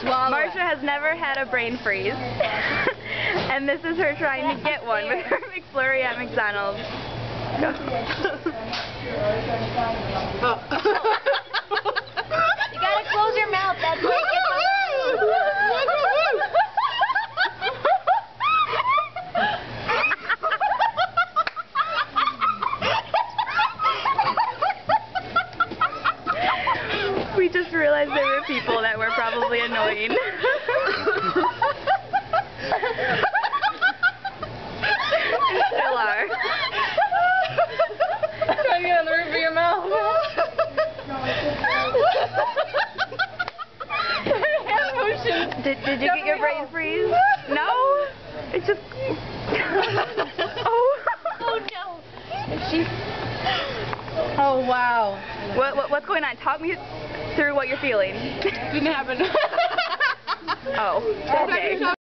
Swallow Marsha it. has never had a brain freeze. And this is her trying to get one with her McFlurry at McDonald's. Go. You gotta close your mouth. That's where it gets We just realized there were people that were probably annoying. Still are. Trying to get on the roof of your mouth. Did you get your brain freeze? No? It's just... Oh. Oh no. Oh wow. What's going on? Talk me through what you're feeling. Didn't happen. Oh, okay.